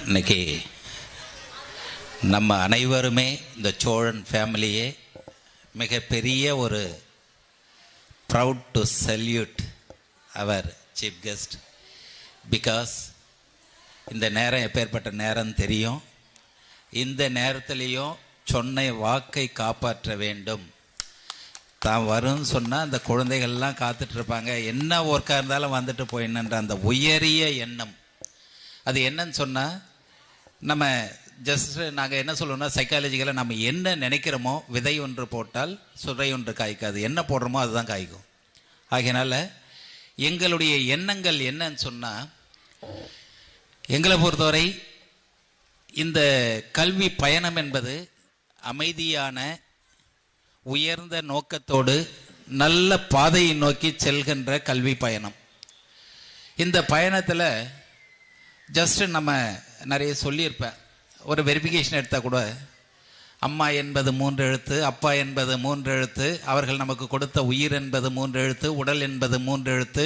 இன்னைக்கு நம்ம அனைவருமே இந்த சோழன் ஃபேமிலியே மிகப்பெரிய ஒரு ப்ரவுட் டு சல்யூட் அவர் சீஃப் கெஸ்ட். பிகாஸ் இந்த நேரம் எப்பேற்பட்ட நேரம் தெரியும். இந்த நேரத்துலேயும் சொன்ன வாக்கை காப்பாற்ற வேண்டும். தான் வரும்னு சொன்னால் அந்த குழந்தைகள்லாம் காத்துட்ருப்பாங்க. என்ன ஒர்க்காக இருந்தாலும் வந்துட்டு போயிடணுன்ற அந்த உயரிய எண்ணம். அது என்னன்னு சொன்னால், நம்ம ஜஸ்ட் நாங்கள் என்ன சொல்லுவோம்னா, சைக்காலஜிக்கலாக நம்ம என்ன நினைக்கிறோமோ, விதை ஒன்று போட்டால் சுரை ஒன்று காய்க்காது. என்ன போடுறோமோ அதுதான் காய்க்கும். ஆகையினால எங்களுடைய எண்ணங்கள் என்னன்னு சொன்னால், எங்களை பொறுத்தவரை இந்த கல்வி பயணம் என்பது அமைதியான உயர்ந்த நோக்கத்தோடு நல்ல பாதையை நோக்கி செல்கின்ற கல்வி பயணம். இந்த பயணத்தில் ஜஸ்ட் நம்ம நிறைய சொல்லியிருப்பேன். ஒரு வெரிஃபிகேஷன் எடுத்தால் கூட, அம்மா என்பது 3 எழுத்து, அப்பா என்பது 3 எழுத்து, அவர்கள் நமக்கு கொடுத்த உயிர் என்பது 3 எழுத்து, உடல் என்பது 3 எழுத்து,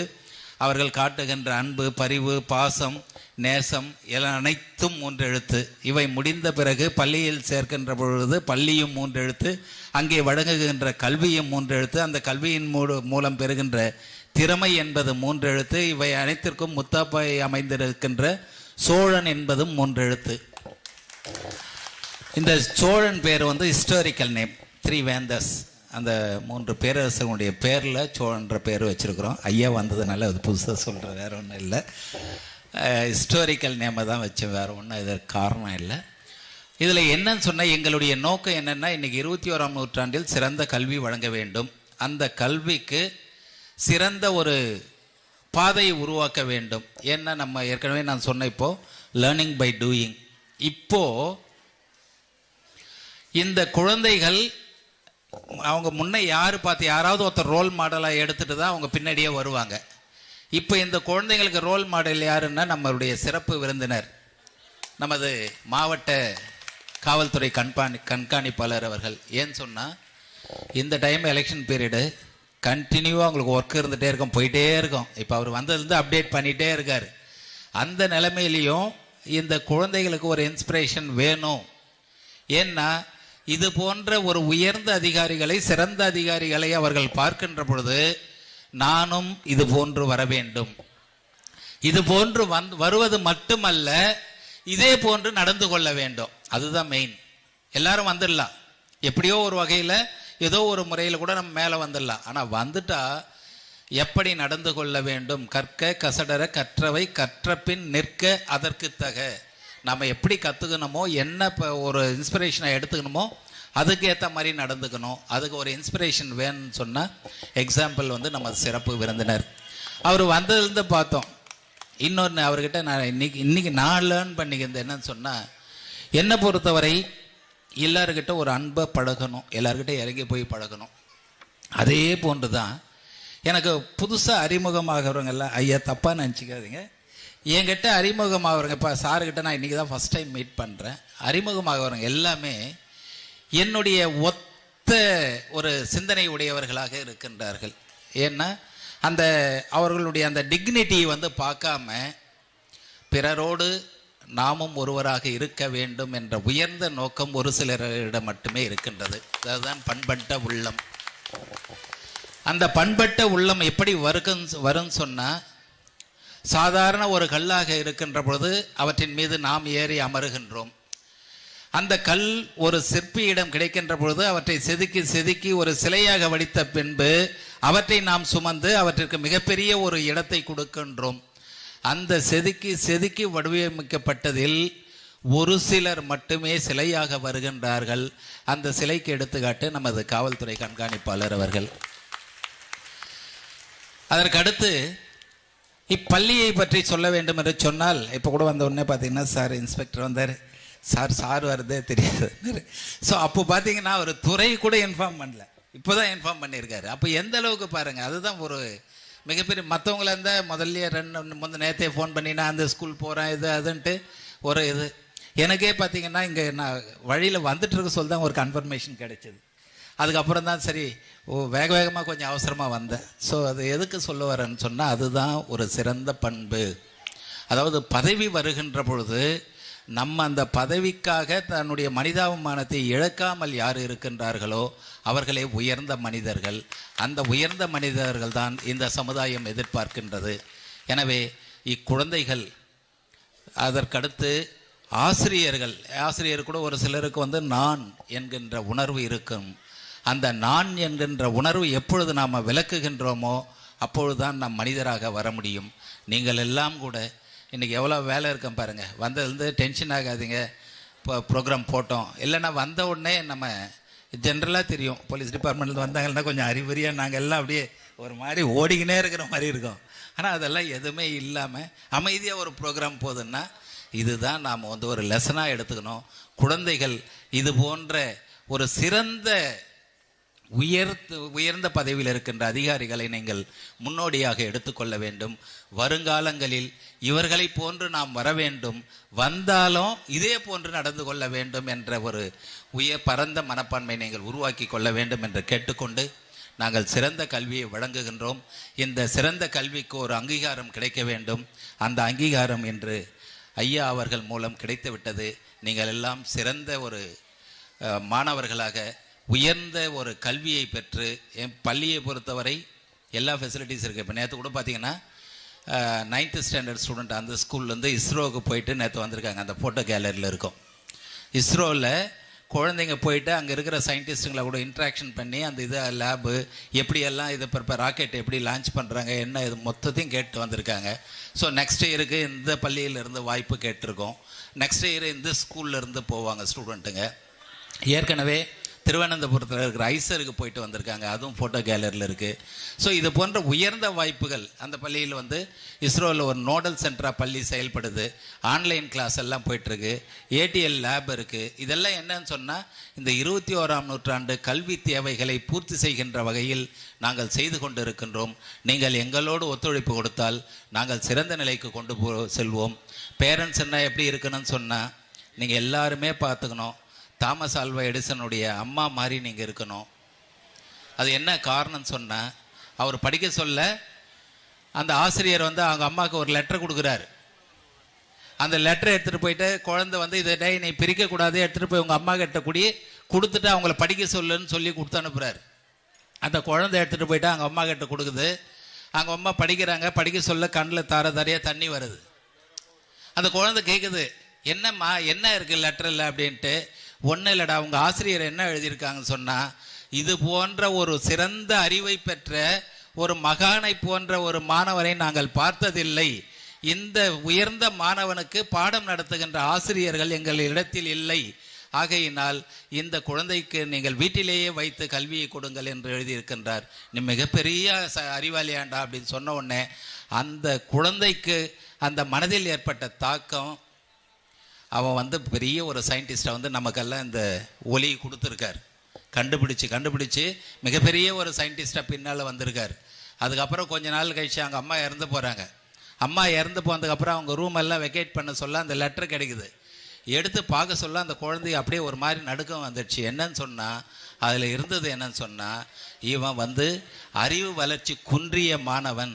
அவர்கள் காட்டுகின்ற அன்பு, பரிவு, பாசம், நேசம் எல்லாம் அனைத்தும் 3 எழுத்து. இவை முடிந்த பிறகு பள்ளியில் சேர்க்கின்ற பொழுது பள்ளியும் 3 எழுத்து, அங்கே வழங்குகின்ற கல்வியும் 3 எழுத்து, அந்த கல்வியின் மூலம் பெறுகின்ற திறமை என்பது 3 எழுத்து. இவை அனைத்திற்கும் முத்தாப்பாய் அமைந்திருக்கின்ற சோழன் என்பதும் 3 எழுத்து. இந்த சோழன் பேர் வந்து ஹிஸ்டாரிக்கல் நேம். 3 வேந்தர்ஸ், அந்த 3 பேரரசர்களுடைய பேரில் சோழன்ற பேர் வச்சுருக்குறோம். ஐயா வந்ததுனால அது புதுசாக சொல்கிறேன், வேறு ஒன்றும் இல்லை. ஹிஸ்டாரிக்கல் நேமை தான் வச்சேன், வேறு ஒன்றும் இதற்கு காரணம் இல்லை. இதில் என்னன்னு சொன்னால், எங்களுடைய நோக்கம் என்னென்னா, இன்றைக்கி 21ஆம் நூற்றாண்டில் சிறந்த கல்வி வழங்க வேண்டும். அந்த கல்விக்கு சிறந்த ஒரு பாதையை உருவாக்க வேண்டும். ஏன்னா நம்ம ஏற்கனவே நான் சொன்ன, இப்போது லேர்னிங் பை டூயிங். இப்போது இந்த குழந்தைகள் அவங்க முன்னே யாராவது ஒருத்தர் ரோல் மாடலாக எடுத்துகிட்டு தான் அவங்க பின்னாடியே வருவாங்க. இப்போ இந்த குழந்தைங்களுக்கு ரோல் மாடல் யாருன்னா, நம்மளுடைய சிறப்பு விருந்தினர், நமது மாவட்ட காவல்துறை கண்காணிப்பாளர் அவர்கள். ஏன்னு சொன்னால், இந்த டைம் எலெக்ஷன் பீரியடு கண்டினியூவாக அவங்களுக்கு ஒர்க் இருந்துகிட்டே இருக்கும், போயிட்டே இருக்கும். இப்போ அவர் வந்ததுலேருந்து அப்டேட் பண்ணிகிட்டே இருக்கார். அந்த நிலைமையிலையும் இந்த குழந்தைகளுக்கு ஒரு இன்ஸ்பிரேஷன் வேணும். ஏன்னா இது போன்ற ஒரு உயர்ந்த அதிகாரிகளை, சிறந்த அதிகாரிகளை அவர்கள் பார்க்கின்ற பொழுது, நானும் இது போன்று வர வேண்டும். இது போன்று வருவது மட்டுமல்ல, இதே போன்று நடந்து கொள்ள வேண்டும். அதுதான் மெயின். எல்லாரும் வந்துடலாம், எப்படியோ ஒரு வகையில் ஏதோ ஒரு முறையில் கூட நம்ம மேலே வந்துடலாம். ஆனால் வந்துட்டா எப்படி நடந்து கொள்ள வேண்டும்? கற்க கசடர கற்றவை கற்றபின் நிற்க அதற்கு தக. நம்ம எப்படி கற்றுக்கணுமோ, என்ன இப்போ ஒரு இன்ஸ்பிரேஷனை எடுத்துக்கணுமோ அதுக்கு ஏற்ற மாதிரி நடந்துக்கணும். அதுக்கு ஒரு இன்ஸ்பிரேஷன் வேணும்னு சொன்னால், எக்ஸாம்பிள் வந்து நம்ம சிறப்பு விருந்தினர். அவர் வந்ததுலேருந்து பார்த்தோம். இன்னொன்று அவர்கிட்ட நான் இன்னைக்கு நான் லேர்ன் பண்ணிக்கிறது என்னன்னு சொன்னால், என்னை பொறுத்தவரை எல்லாருக்கிட்ட ஒரு அன்பை பழகணும், எல்லாருக்கிட்ட இறங்கி போய் பழகணும். அதே போன்று தான் எனக்கு புதுசாக அறிமுகமாகறவங்கெல்லாம், ஐயா தப்பாக நினச்சிக்காதீங்க, என்கிட்ட அறிமுகமாகறவங்க, இப்போ சாருக்கிட்ட நான் இன்றைக்கி தான் ஃபஸ்ட் டைம் மீட் பண்ணுறேன். அறிமுகமாகறவங்க எல்லாமே என்னுடைய ஒத்த ஒரு சிந்தனை உடையவர்களாக இருக்கின்றார்கள். ஏன்னா அந்த அவர்களுடைய அந்த டிக்னிட்டியை வந்து பார்க்காம, பிறரோடு நாமும் ஒருவராக இருக்க வேண்டும் என்ற உயர்ந்த நோக்கம் ஒரு சிலரிடம் மட்டுமே இருக்கின்றது. அதுதான் பண்பட்ட உள்ளம். அந்த பண்பட்ட உள்ளம் எப்படி வரும்னு சொன்னால், சாதாரண ஒரு கல்லாக இருக்கின்ற பொழுது அவற்றின் மீது நாம் ஏறி அமருகின்றோம். அந்த கல் ஒரு சிற்பியிடம் கிடைக்கின்ற பொழுது அவற்றை செதுக்கி செதுக்கி ஒரு சிலையாக வடித்த பின்பு அவற்றை நாம் சுமந்து அவற்றிற்கு மிகப்பெரிய ஒரு இடத்தை கொடுக்கின்றோம். அந்த செதுக்கி செதுக்கி வடிவமைக்கப்பட்டதில் ஒரு சிலர் மட்டுமே சிலையாக வருகின்றார்கள். அந்த சிலைக்கு எடுத்துக்காட்டு நமது காவல்துறை கண்காணிப்பாளர் அவர்கள். அதற்கடுத்து இப்பள்ளியை பற்றி சொல்ல வேண்டும் என்று சொன்னால், இப்போ கூட வந்த உடனே பார்த்தீங்கன்னா, சார் இன்ஸ்பெக்டர் வந்தார், சார் வருதே தெரியாது. ஸோ அப்போ பார்த்தீங்கன்னா ஒரு துறை கூட இன்ஃபார்ம் பண்ணல, இப்போ தான் இன்ஃபார்ம் பண்ணியிருக்காரு. அப்போ எந்த அளவுக்கு பாருங்கள். அதுதான் ஒரு மிகப்பெரிய. மற்றவங்கள இருந்தால் முதல்ல நேரத்தை ஃபோன் பண்ணி நான் அந்த ஸ்கூல் போகிறேன் இது அதுன்ட்டு ஒரு இது. எனக்கே பார்த்தீங்கன்னா இங்கே நான் வழியில் வந்துட்டு இருக்க சொல்லி தான் ஒரு கன்ஃபர்மேஷன் கிடைச்சிது. அதுக்கப்புறம் தான் சரி வேகமாக கொஞ்சம் அவசரமாக வந்தேன். ஸோ அது எதுக்கு சொல்ல வரேன்னு சொன்னால், அதுதான் ஒரு சிறந்த பண்பு. அதாவது பதவி வருகின்ற பொழுது நம்ம அந்த பதவிக்காக தன்னுடைய மனிதாபிமானத்தை இழக்காமல் யார் இருக்கின்றார்களோ அவர்களே உயர்ந்த மனிதர்கள். அந்த உயர்ந்த மனிதர்கள் தான் இந்த சமுதாயம் எதிர்பார்க்கின்றது. எனவே இக்குழந்தைகள், அதற்கடுத்து ஆசிரியர் கூட ஒரு சிலருக்கு நான் என்கின்ற உணர்வு இருக்கும். அந்த நான் என்கின்ற உணர்வு எப்பொழுது நாம் விளக்குகின்றோமோ அப்பொழுதுதான் நாம் மனிதராக வர முடியும். நீங்கள் எல்லாம் கூட இன்றைக்கி எவ்வளோ வேலை இருக்கும் பாருங்கள். வந்ததுலேருந்து டென்ஷன் ஆகாதீங்க, இப்போ ப்ரோக்ராம் போட்டோம். இல்லைன்னா வந்த உடனே நம்ம ஜென்ரலாக தெரியும், போலீஸ் டிபார்ட்மெண்ட்டில் வந்தாங்கன்னா கொஞ்சம் அறிகுறியாக நாங்கள் எல்லாம் அப்படியே ஒரு மாதிரி ஓடிக்கினே இருக்கிற மாதிரி இருக்கும். ஆனால் அதெல்லாம் எதுவுமே இல்லாமல் அமைதியாக ஒரு ப்ரோக்ராம் போகுதுன்னா இதுதான் நாம் ஒரு லெசனாக எடுத்துக்கணும். குழந்தைகள் இது போன்ற ஒரு சிறந்த உயர்ந்த பதவியில் இருக்கின்ற அதிகாரிகளை நீங்கள் முன்னோடியாக எடுத்துக்கொள்ள வேண்டும். வருங்காலங்களில் இவர்களை போன்று நாம் வர வேண்டும், வந்தாலும் இதே போன்று நடந்து கொள்ள வேண்டும் என்ற ஒரு பரந்த மனப்பான்மை நீங்கள் உருவாக்கி கொள்ள வேண்டும் என்று கேட்டுக்கொண்டு, நாங்கள் சிறந்த கல்வியை வழங்குகின்றோம். இந்த சிறந்த கல்விக்கு ஒரு அங்கீகாரம் கிடைக்க வேண்டும். அந்த அங்கீகாரம் இன்று ஐயா அவர்கள் மூலம் கிடைத்துவிட்டது. நீங்கள் எல்லாம் சிறந்த ஒரு மாணவர்களாக உயர்ந்த ஒரு கல்வியை பெற்று, என் பள்ளியை பொறுத்தவரை எல்லா ஃபெசிலிட்டிஸ் இருக்குது. இப்போ நேற்று கூட பார்த்தீங்கன்னா 9th ஸ்டாண்டர்ட் ஸ்டூடெண்ட் அந்த ஸ்கூல்லேருந்து இஸ்ரோவுக்கு போயிட்டு நேற்று வந்திருக்காங்க. அந்த ஃபோட்டோ கேலரியில் இருக்கும். இஸ்ரோவில் குழந்தைங்க போயிட்டு அங்கே இருக்கிற சயின்டிஸ்ட்டுங்களை கூட இன்ட்ராக்ஷன் பண்ணி அந்த லேபு எப்படியெல்லாம் இதை இப்போ ராக்கெட் எப்படி லான்ச் பண்ணுறாங்க என்ன இது மொத்தத்தையும் கேட்டு வந்திருக்காங்க. ஸோ நெக்ஸ்ட் இயருக்கு இந்த பள்ளியிலேருந்து வாய்ப்பு கேட்டிருக்கோம். நெக்ஸ்ட் இயர் இந்த ஸ்கூல்லேருந்து போவாங்க ஸ்டூடெண்ட்டுங்க. ஏற்கனவே திருவனந்தபுரத்தில் இருக்கிற ஐசருக்கு போயிட்டு வந்திருக்காங்க, அதுவும் ஃபோட்டோ கேலரியில் இருக்குது. ஸோ இது போன்ற உயர்ந்த வாய்ப்புகள் அந்த பள்ளியில் இஸ்ரோவில் ஒரு நோடல் சென்டராக பள்ளி செயல்படுது. ஆன்லைன் கிளாஸ் எல்லாம் போயிட்டுருக்கு. ஏடிஎல் லேப் இருக்குது. இதெல்லாம் என்னன்னு சொன்னால் இந்த 21ஆம் நூற்றாண்டு கல்வி தேவைகளை பூர்த்தி செய்கின்ற வகையில் நாங்கள் செய்து கொண்டு இருக்கின்றோம். நீங்கள் எங்களோடு ஒத்துழைப்பு கொடுத்தால் நாங்கள் சிறந்த நிலைக்கு கொண்டு செல்வோம். பேரண்ட்ஸ் என்ன எப்படி இருக்கணும்னு சொன்னால் நீங்கள் எல்லாருமே பார்த்துக்கணும். தாமஸ் ஆல்வா எடிசனுடைய அம்மா மாதிரி நீங்கள் இருக்கணும். அது என்ன காரணம்னு சொன்னால், அவர் படிக்க சொல்ல அந்த ஆசிரியர் அவங்க அம்மாவுக்கு ஒரு லெட்டர் கொடுக்குறாரு. அந்த லெட்டரை எடுத்துகிட்டு போயிட்டு குழந்தை இதை நீ பிரிக்கக்கூடாது, எடுத்துகிட்டு போய் உங்கள் அம்மா கிட்ட கொடுத்துட்டு அவங்கள படிக்க சொல்லுன்னு சொல்லி கொடுத்து அனுப்புகிறார். அந்த குழந்தை எடுத்துகிட்டு போயிட்டு அவங்க அம்மா கிட்ட கொடுக்குது. அவங்க அம்மா படிக்கிறாங்க. படிக்க சொல்ல கண்ணில் தாரையாக தண்ணி வருது. அந்த குழந்தை கேட்குது, என்னம்மா என்ன இருக்குது லெட்டரில் அப்படின்ட்டு. ஒன்றும் இல்லைடா, அவங்க ஆசிரியர் என்ன எழுதியிருக்காங்கன்னு சொன்னால், இது போன்ற ஒரு சிறந்த அறிவை பெற்ற ஒரு மகானை போன்ற ஒரு மாணவரை நாங்கள் பார்த்ததில்லை. இந்த உயர்ந்த மாணவனுக்கு பாடம் நடத்துகின்ற ஆசிரியர்கள் எங்கள் இடத்தில் இல்லை. ஆகையினால் இந்த குழந்தைக்கு நீங்கள் வீட்டிலேயே வைத்து கல்வியை கொடுங்கள் என்று எழுதியிருக்கின்றார். நீ மிகப்பெரிய அறிவாளியாண்டா அப்படின்னு சொன்ன உடனே அந்த குழந்தைக்கு அந்த மனதில் ஏற்பட்ட தாக்கம், அவன் பெரிய ஒரு சயின்டிஸ்டை நமக்கெல்லாம் இந்த ஒலி கொடுத்துருக்கார். கண்டுபிடிச்சு மிகப்பெரிய ஒரு சயின்டிஸ்டாக பின்னால் வந்திருக்கார். அதுக்கப்புறம் கொஞ்ச நாள் கழிச்சு அவங்க அம்மா இறந்து போகிறாங்க. அம்மா இறந்து போனதுக்கப்புறம் அவங்க ரூம் எல்லாம் வெக்கேட் பண்ண சொல்ல அந்த லெட்டர் கிடைக்குது. எடுத்து பார்க்க சொல்ல அந்த குழந்தை அப்படியே ஒரு மாதிரி நடுக்கம் வந்துடுச்சு. என்னன்னு சொன்னால், அதில் இருந்தது என்னன்னு சொன்னால், இவன் அறிவு வளர்ச்சி குன்றிய மாணவன்,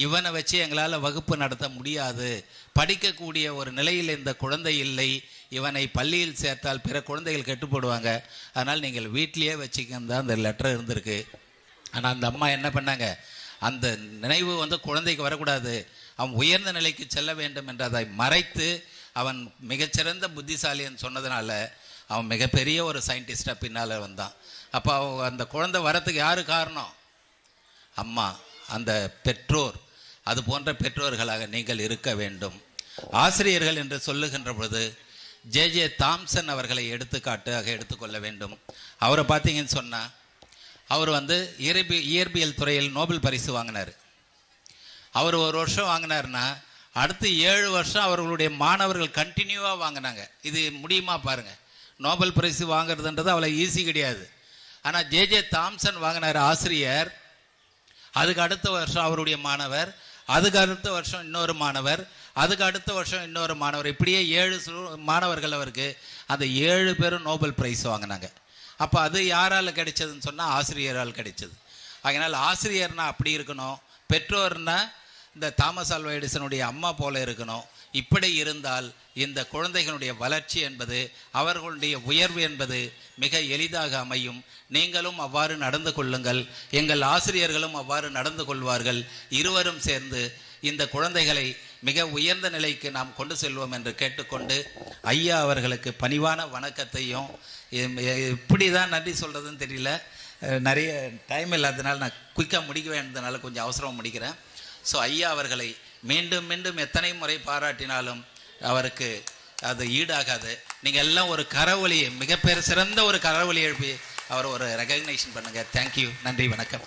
இவனை வச்சு எங்களால் வகுப்பு நடத்த முடியாது, படிக்கக்கூடிய ஒரு நிலையில் இந்த குழந்தை இல்லை, இவனை பள்ளியில் சேர்த்தால் பிற குழந்தைகள் கெட்டு போடுவாங்க, அதனால் நீங்கள் வீட்டிலேயே வச்சுக்கன்னு தான் அந்த லெட்டர் இருந்திருக்கு. ஆனால் அந்த அம்மா என்ன பண்ணாங்க, அந்த நினைவு குழந்தைக்கு வரக்கூடாது, அவன் உயர்ந்த நிலைக்கு செல்ல வேண்டும் என்று அதை மறைத்து, அவன் மிகச்சிறந்த புத்திசாலின்னு சொன்னதுனால அவன் மிகப்பெரிய ஒரு சயின்டிஸ்டாக பின்னால் வந்தான். அப்போ அந்த குழந்தை வரத்துக்கு யார் காரணம்? அம்மா, அந்த பெற்றோர். அது போன்ற பெற்றோர்களாக நீங்கள் இருக்க வேண்டும். ஆசிரியர்கள் என்று சொல்லுகின்ற பொழுது ஜே தாம்சன் அவர்களை எடுத்துக்காட்டாக எடுத்துக்கொள்ள வேண்டும். அவரை பார்த்தீங்கன்னு சொன்னால், அவர் இயற்பியல் துறையில் நோபல் பரிசு வாங்கினார். அவர் ஒரு வருஷம் வாங்கினார்னா அடுத்து 7 வருஷம் அவர்களுடைய மாணவர்கள் கண்டினியூவாக வாங்கினாங்க. இது முடியுமா பாருங்கள். நோபல் பரிசு வாங்கிறதுன்றது அவ்வளோ ஈஸி கிடையாது. ஆனால் ஜே தாம்சன் வாங்கினார் ஆசிரியர். அதுக்கு அடுத்த வருஷம் அவருடைய மாணவர், அதுக்கு அடுத்த வருஷம் இன்னொரு மாணவர், அதுக்கு அடுத்த வருஷம் இன்னொரு மாணவர், இப்படியே 7 மாணவர்கள் அவருக்கு. அந்த 7 பேரும் நோபல் பிரைஸ் வாங்கினாங்க. அப்போ அது யாரால் கிடைச்சதுன்னு சொன்னால் ஆசிரியரால் கிடைச்சது. அதனால் ஆசிரியர்னா அப்படி இருக்கணும், பெற்றோர்னா இந்த தாமஸ் ஆல்வா எடிசனுடைய அம்மா போல இருக்கணும். இப்படி இருந்தால் இந்த குழந்தைகளுடைய வளர்ச்சி என்பது, அவர்களுடைய உயர்வு என்பது மிக எளிதாக அமையும். நீங்களும் அவ்வாறு நடந்து கொள்ளுங்கள், எங்கள் ஆசிரியர்களும் அவ்வாறு நடந்து கொள்வார்கள். இருவரும் சேர்ந்து இந்த குழந்தைகளை மிக உயர்ந்த நிலைக்கு நாம் கொண்டு செல்வோம் என்று கேட்டுக்கொண்டு, ஐயா அவர்களுக்கு பணிவான வணக்கத்தையும், இப்படி தான் நன்றி சொல்கிறதுன்னு தெரியல, நிறைய டைம் இல்லாததுனால நான் குயிக்காக முடிக்க வேண்டியதுனால கொஞ்சம் அவசரமாக முடிக்கிறேன். ஸோ ஐயா அவர்களை மீண்டும் மீண்டும் எத்தனை முறை பாராட்டினாலும் அவருக்கு அது ஈடாகாது. நீங்கள் எல்லாம் ஒரு கரவொலி, மிகப்பெரிய சிறந்த ஒரு கரவொலி எழுப்பி அவர் ஒரு ரெகக்னைசேஷன் பண்ணுங்கள். தேங்க்யூ, நன்றி, வணக்கம்.